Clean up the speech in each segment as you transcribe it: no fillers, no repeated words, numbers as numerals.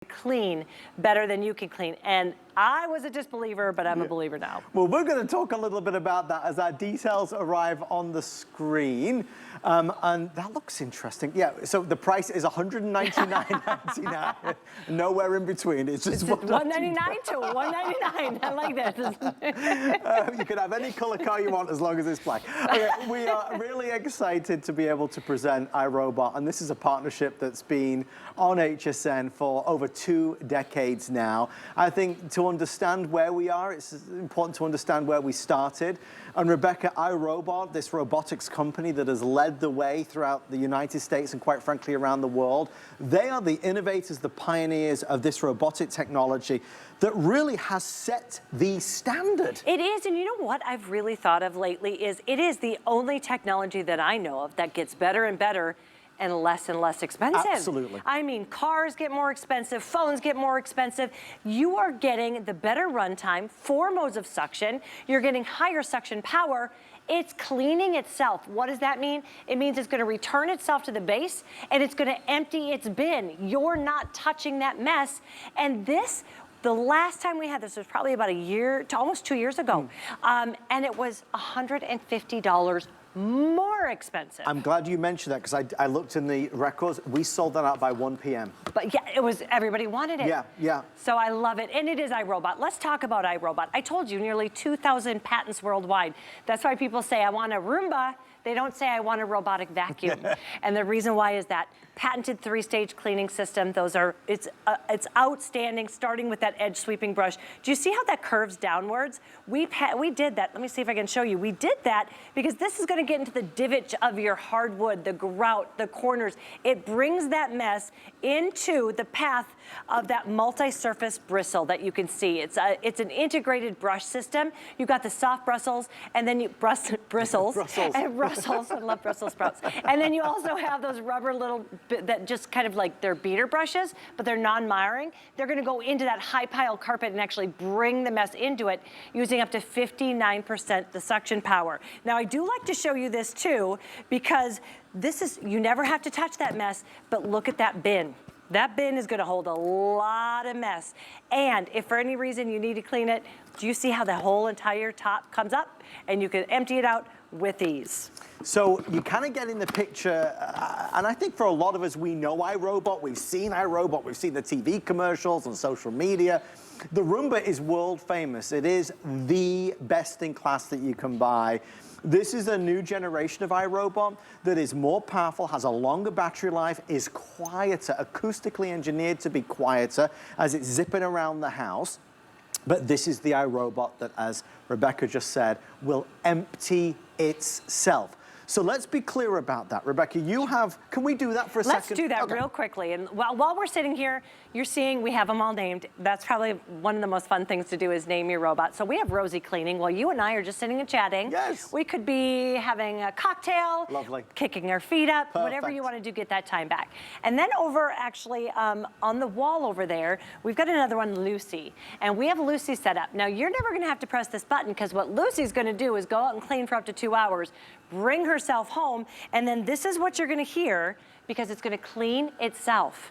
clean better than you can clean. And I was a disbeliever, but I'm a believer now. Well, we're going to talk a little bit about that as our details arrive on the screen. And that looks interesting. Yeah, so the price is $199.99. Nowhere in between. It's just $199 to $199. I like that. You can have any color car you want as long as it's black. Okay, we are really excited to be able to present iRobot, and this is a partnership that's been on HSN for over 2 decades now. I think to understand where we are, it's important to understand where we started. And Rebecca, iRobot, this robotics company that has led the way throughout the United States and quite frankly around the world, they are the innovators, the pioneers of this robotic technology that really has set the standard. It is, and you know what I've really thought of lately is it is the only technology that I know of that gets better and better and less expensive. Absolutely. I mean, cars get more expensive, phones get more expensive. You are getting the better runtime, 4 modes of suction. You're getting higher suction power. It's cleaning itself. What does that mean? It means it's gonna return itself to the base and it's gonna empty its bin. You're not touching that mess. And this, the last time we had this was probably about a year to almost 2 years ago. And it was $150 more expensive. I'm glad you mentioned that because I looked in the records. We sold that out by 1 p.m. But yeah, it was, everybody wanted it. Yeah, yeah. So I love it, and it is iRobot. Let's talk about iRobot. I told you, nearly 2,000 patents worldwide. That's why people say, I want a Roomba. They don't say, I want a robotic vacuum. And the reason why is that patented 3-stage cleaning system. Those are, it's outstanding, starting with that edge sweeping brush. Do you see how that curves downwards? We did that. Let me see if I can show you. We did that because this is gonna get into the divot of your hardwood, the grout, the corners. It brings that mess into the path of that multi-surface bristle that you can see. It's an integrated brush system. You've got the soft bristles, and then you bristles. And Brussels, I love Brussels sprouts. And then you also have those rubber little, that just kind of like, they're beater brushes, but they're non-miring. They're gonna go into that high pile carpet and actually bring the mess into it using up to 59% the suction power. Now I do like to show you this too, because this is, you never have to touch that mess, but look at that bin. That bin is gonna hold a lot of mess. And if for any reason you need to clean it, do you see how the whole entire top comes up and you can empty it out with ease? So you kind of get in the picture, and I think for a lot of us, we know iRobot, we've seen iRobot, we've seen the TV commercials on social media. The Roomba is world famous. It is the best in class that you can buy. This is a new generation of iRobot that is more powerful, has a longer battery life, is quieter, acoustically engineered to be quieter as it's zipping around the house. But this is the iRobot that, as Rebecca just said, will empty itself. So let's be clear about that. Rebecca, you have, can we do that for a second? Let's do that real quickly. And while we're sitting here, you're seeing we have them all named. That's probably one of the most fun things to do is name your robot. So we have Rosie cleaning while you and I are just sitting and chatting. Yes. We could be having a cocktail. Lovely. Kicking our feet up. Perfect. Whatever you want to do, get that time back. And then over actually on the wall over there, we've got another one, Lucy. And we have Lucy set up. Now you're never going to have to press this button because what Lucy's going to do is go out and clean for up to 2 hours, bring herself home, and then this is what you're gonna hear because it's gonna clean itself.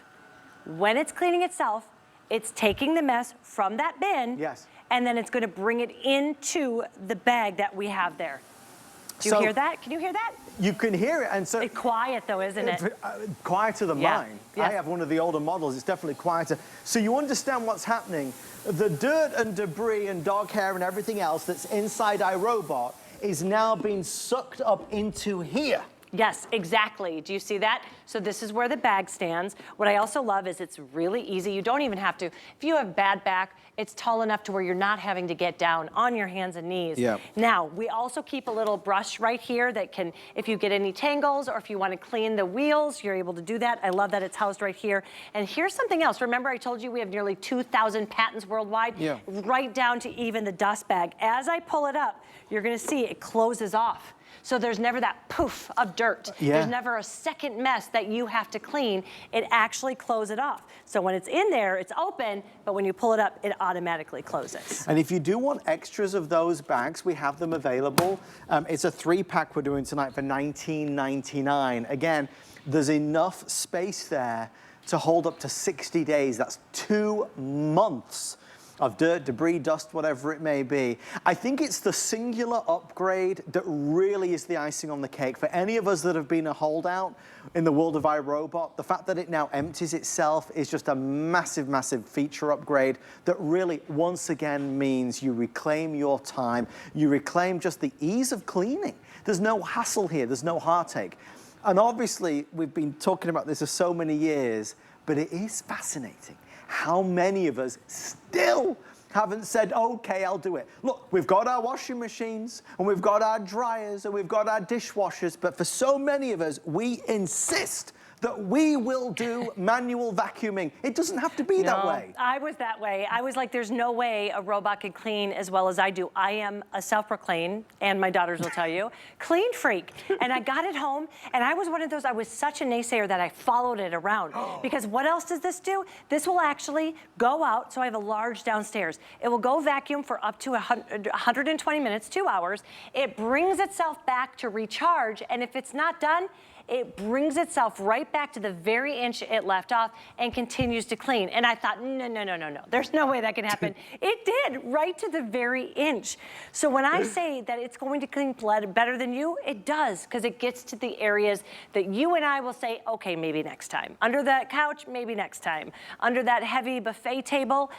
When it's cleaning itself, it's taking the mess from that bin, yes, and then it's gonna bring it into the bag that we have there. Do you hear that? Can you hear that? You can hear it, and so it's quiet though, isn't it? Quieter than mine. Yes. I have one of the older models, it's definitely quieter. So you understand what's happening. The dirt and debris and dog hair and everything else that's inside iRobot is now being sucked up into here. Yes, exactly. Do you see that? So this is where the bag stands. What I also love is it's really easy. You don't even have to, if you have bad back, it's tall enough to where you're not having to get down on your hands and knees. Yeah. Now, we also keep a little brush right here that can, if you get any tangles or if you want to clean the wheels, you're able to do that. I love that it's housed right here. And here's something else. Remember I told you we have nearly 2,000 patents worldwide? Yeah. Right down to even the dust bag. As I pull it up, you're gonna see it closes off. So there's never that poof of dirt. Yeah. There's never a second mess that you have to clean. It actually closes it off. So when it's in there, it's open, but when you pull it up, it automatically closes. And if you do want extras of those bags, we have them available. It's a 3-pack we're doing tonight for $19.99. Again, there's enough space there to hold up to 60 days. That's 2 months of dirt, debris, dust, whatever it may be. I think it's the singular upgrade that really is the icing on the cake. For any of us that have been a holdout in the world of iRobot, the fact that it now empties itself is just a massive, massive feature upgrade that really, once again, means you reclaim your time. You reclaim just the ease of cleaning. There's no hassle here. There's no heartache. And obviously, we've been talking about this for so many years, but it is fascinating how many of us still haven't said, okay, I'll do it. Look, we've got our washing machines, and we've got our dryers, and we've got our dishwashers, but for so many of us, we insist that we will do manual vacuuming. It doesn't have to be that way. I was that way. I was like, there's no way a robot can clean as well as I do. I am a self-proclaimed, and my daughters will tell you, clean freak. And I got it home, and I was one of those, I was such a naysayer that I followed it around. Because what else does this do? This will actually go out, so I have a large downstairs. It will go vacuum for up to 120 minutes, 2 hours. It brings itself back to recharge, and if it's not done, it brings itself right back to the very inch it left off and continues to clean. And I thought, no. There's no way that can happen. It did, right to the very inch. So when I say that it's going to clean better than you, it does, because it gets to the areas that you and I will say, okay, maybe next time. Under that couch, maybe next time. Under that heavy buffet table,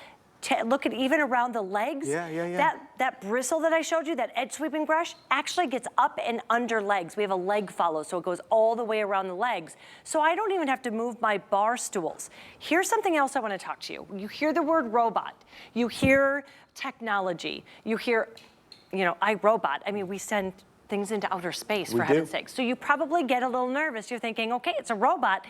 look at even around the legs. Yeah. That bristle that I showed you, that edge sweeping brush, actually gets up and under legs. We have a leg follow, so it goes all the way around the legs. So I don't even have to move my bar stools. Here's something else I want to talk to you. You hear the word robot. You hear technology. You hear, iRobot. I mean, we send things into outer space, for heaven's sake. So you probably get a little nervous. You're thinking, okay, it's a robot.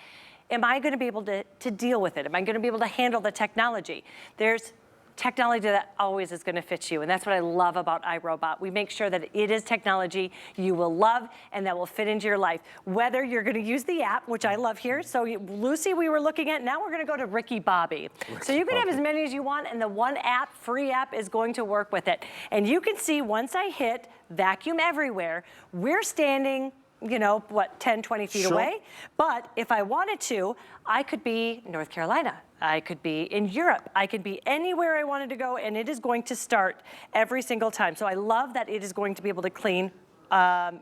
Am I going to be able to deal with it? Am I going to be able to handle the technology? There's technology that always is going to fit you, and that's what I love about iRobot. We make sure that it is technology you will love and that will fit into your life. Whether you're going to use the app, which I love here. So Lucy, we were looking at, now we're going to go to Ricky Bobby. So you can have as many as you want, and the one app, free app, is going to work with it. And you can see once I hit vacuum everywhere, we're standing 10, 20 feet away. But if I wanted to, I could be North Carolina. I could be in Europe. I could be anywhere I wanted to go, and it is going to start every single time. So I love that it is going to be able to clean. Now,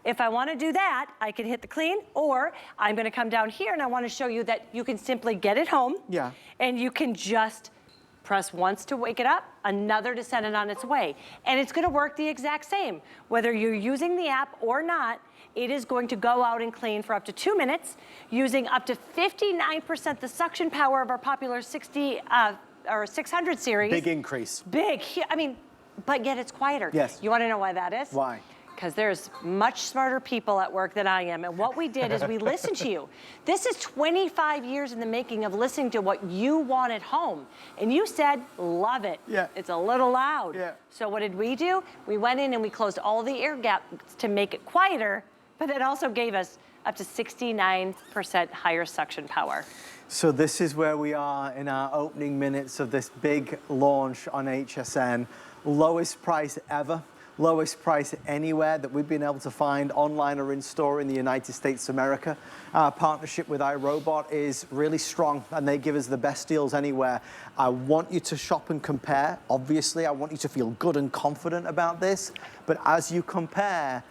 if I want to do that, I can hit the clean, or I'm going to come down here, and I want to show you that you can simply get it home. Yeah. And you can just press once to wake it up, another to send it on its way. And it's going to work the exact same. Whether you're using the app or not, it is going to go out and clean for up to 2 minutes, using up to 59% the suction power of our popular 600 series. Big increase. Big. I mean, but yet it's quieter. Yes. You want to know why that is? Why? Because there's much smarter people at work than I am. And what we did is we listened to you. This is 25 years in the making of listening to what you want at home. And you said, love it. Yeah. It's a little loud. Yeah. So what did we do? We went in and we closed all the air gaps to make it quieter, but it also gave us up to 69% higher suction power. So this is where we are in our opening minutes of this big launch on HSN. Lowest price ever. Lowest price anywhere that we've been able to find online or in store in the United States of America. Our partnership with iRobot is really strong, and they give us the best deals anywhere. I want you to shop and compare. Obviously, I want you to feel good and confident about this. But as you compare,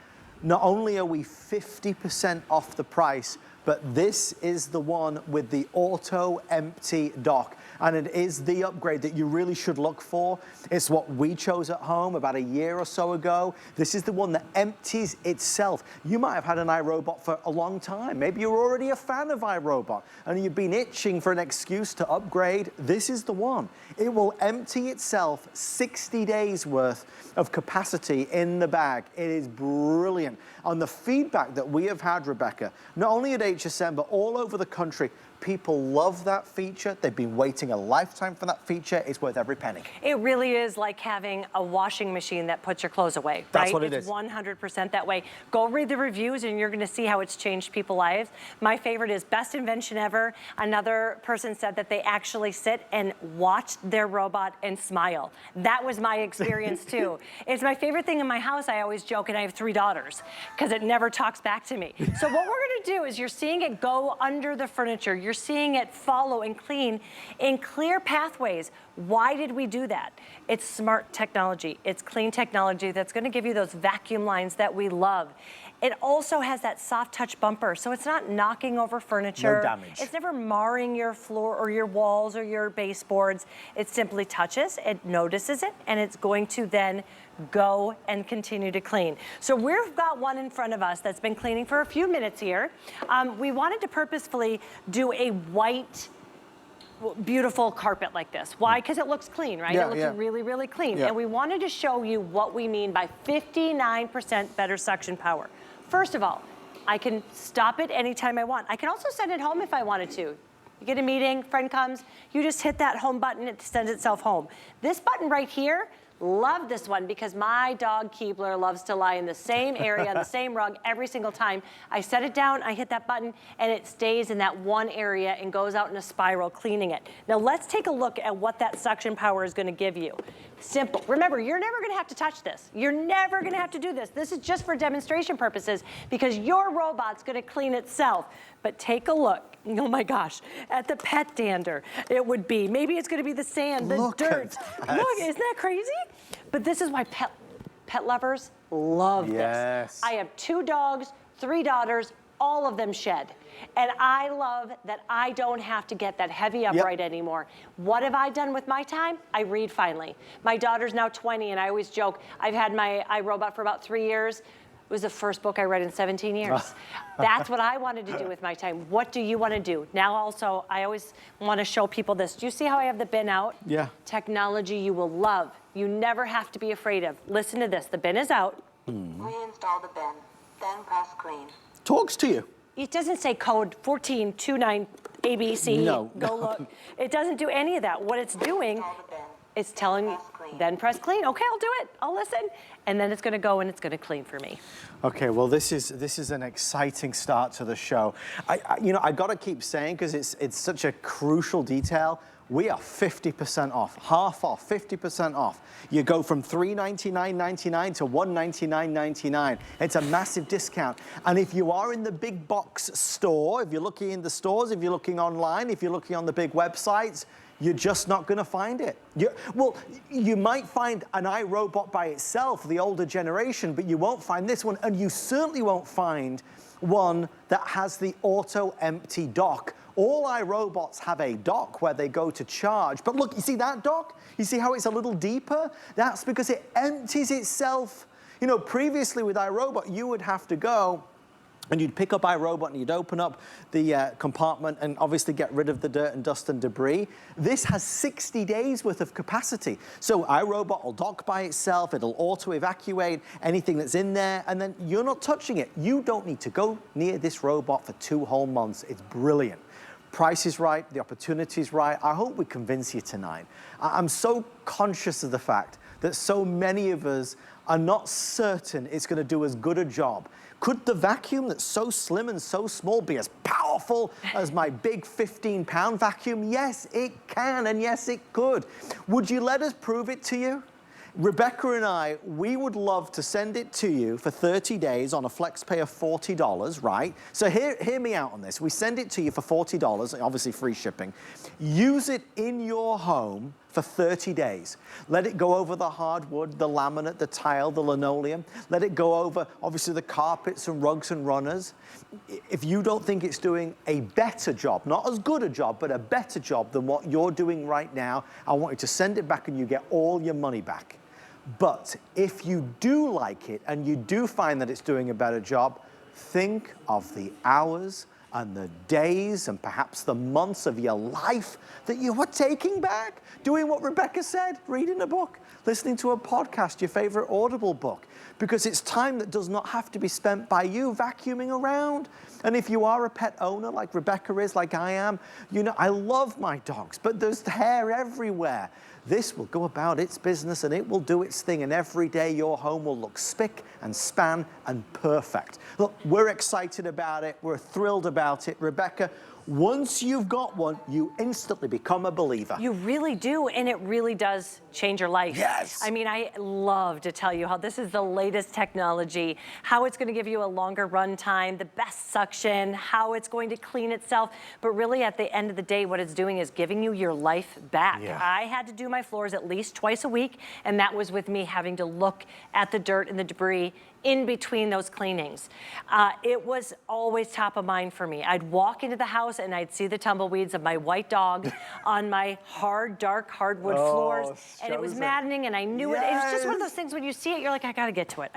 not only are we 50% off the price, but this is the one with the AutoEmpty Dock. And it is the upgrade that you really should look for. It's what we chose at home about a year or so ago. This is the one that empties itself. You might have had an iRobot for a long time. Maybe you're already a fan of iRobot and you've been itching for an excuse to upgrade. This is the one. It will empty itself 60 days worth of capacity in the bag. It is brilliant. On the feedback that we have had, Rebecca, not only at HSN, but all over the country, people love that feature. They've been waiting a lifetime for that feature. It's worth every penny. It really is like having a washing machine that puts your clothes away, right? That's what it is. It's 100% that way. Go read the reviews and you're going to see how it's changed people's lives. My favorite is best invention ever. Another person said that they actually sit and watch their robot and smile. That was my experience too. It's my favorite thing in my house. I always joke, and I have 3 daughters because it never talks back to me. So what we're going to do is you're seeing it go under the furniture. You're seeing it follow and clean in clear pathways. Why did we do that? It's smart technology. It's clean technology that's gonna give you those vacuum lines that we love. It also has that soft touch bumper, so it's not knocking over furniture. No damage. It's never marring your floor or your walls or your baseboards. It simply touches, it notices it, and it's going to then go and continue to clean. So we've got one in front of us that's been cleaning for a few minutes here. We wanted to purposefully do a white, beautiful carpet like this. Why? Because it looks clean, right? Yeah, It looks really, really clean. Yeah. And we wanted to show you what we mean by 59% better suction power. First of all, I can stop it anytime I want. I can also send it home if I wanted to. You get a meeting, friend comes, you just hit that home button, it sends itself home. This button right here, love this one because my dog Keebler loves to lie in the same area, on the same rug every single time. I set it down, I hit that button, and it stays in that one area and goes out in a spiral, cleaning it. Now let's take a look at what that suction power is gonna give you. Simple. Remember, you're never gonna have to touch this. You're never gonna have to do this. This is just for demonstration purposes because your robot's gonna clean itself. But take a look, oh my gosh, at the pet dander. It would be, maybe it's gonna be the sand, the Look dirt. at that. Look, isn't that crazy? But this is why pet lovers love Yes. this. I have 2 dogs, 3 daughters, all of them shed. And I love that I don't have to get that heavy upright anymore. What have I done with my time? I read finally. My daughter's now 20 and I always joke, I've had my iRobot for about 3 years. It was the first book I read in 17 years. That's what I wanted to do with my time. What do you want to do? Now also, I always want to show people this. Do you see how I have the bin out? Yeah. Technology you will love. You never have to be afraid of. Listen to this, the bin is out. Reinstall the bin, then press clean. Talks to you. It doesn't say code 1429 ABC, No, go no. look. It doesn't do any of that. What it's doing Install the bin. is telling me, Press clean. then press clean. Okay, I'll do it, I'll listen. And then it's gonna go and it's gonna clean for me. Okay, well, this is an exciting start to the show. I got to keep saying, because it's such a crucial detail, we are 50% off, half off, 50% off. You go from $399.99 to $199.99. It's a massive discount. And if you are in the big box store, if you're looking in the stores, if you're looking online, if you're looking on the big websites, you're just not going to find it. You might find an iRobot by itself, the older generation, but you won't find this one, and you certainly won't find one that has the AutoEmpty Dock. All iRobots have a dock where they go to charge. But look, you see that dock? You see how it's a little deeper? That's because it empties itself. You know, previously with iRobot, you would have to go and you'd pick up iRobot and you'd open up the compartment and obviously get rid of the dirt and dust and debris. This has 60 days worth of capacity. So iRobot will dock by itself, it'll auto-evacuate anything that's in there, and then you're not touching it. You don't need to go near this robot for 2 whole months. It's brilliant. Price is right, the opportunity is right. I hope we convince you tonight. I'm so conscious of the fact that so many of us are not certain it's going to do as good a job. Could the vacuum that's so slim and so small be as powerful as my big 15-pound vacuum? Yes, it can, and yes, it could. Would you let us prove it to you? Rebecca and I, we would love to send it to you for 30 days on a flex pay of $40, right? So hear me out on this. We send it to you for $40, obviously free shipping. Use it in your home for 30 days. Let it go over the hardwood, the laminate, the tile, the linoleum. Let it go over, obviously, the carpets and rugs and runners. If you don't think it's doing a better job, not as good a job, but a better job than what you're doing right now, I want you to send it back and you get all your money back. But if you do like it and you do find that it's doing a better job, think of the hours and the days and perhaps the months of your life that you were taking back, doing what Rebecca said, reading a book, listening to a podcast, your favorite Audible book, because it's time that does not have to be spent by you vacuuming around. And if you are a pet owner like Rebecca is, like I am, you know, I love my dogs, but there's hair everywhere. This will go about its business and it will do its thing, and every day your home will look spick and span and perfect. Look, we're excited about it. We're thrilled about it. Rebecca, Once you've got one, you instantly become a believer. You really do, and it really does change your life. Yes. I mean, I love to tell you how this is the latest technology, how it's gonna give you a longer run time, the best suction, how it's going to clean itself, but really at the end of the day, what it's doing is giving you your life back. Yeah. I had to do my floors at least twice a week, and that was with me having to look at the dirt and the debris in between those cleanings. It was always top of mind for me. I'd walk into the house and I'd see the tumbleweeds of my white dog on my hard, dark hardwood floors, and it was maddening, and I knew it. It was just one of those things when you see it, you're like, I gotta get to it.